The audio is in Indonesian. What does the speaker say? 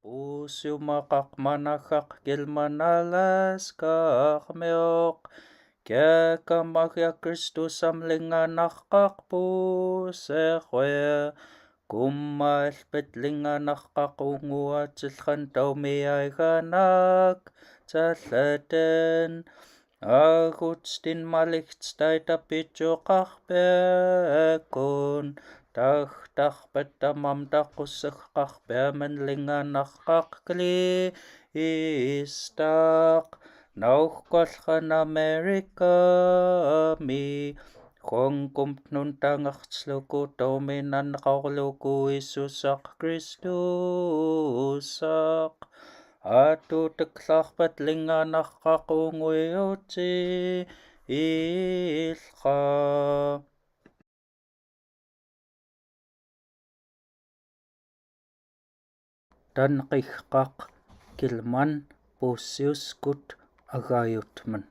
Pusiumakaq manakaq kilmanalaskaq meoq kiakamagya Kristus amlinganaqaq puseqwe kummalpitlinganaqaq unguatsilqan taumiaiganak tsallaten agutstin maligtstaitapitsuqaq pekun taqtaqpatamam taqussaqaq peamanlinganaqaq klistaq nauqqalqan Amerikami qonqumtnuntangaqtsluku tauminanqaqluku Isusaq Kristusaq atuteqlaqpatlinganaqaq unguiutsi ilqa tanqiqqaq kilman pussiuskut agayutman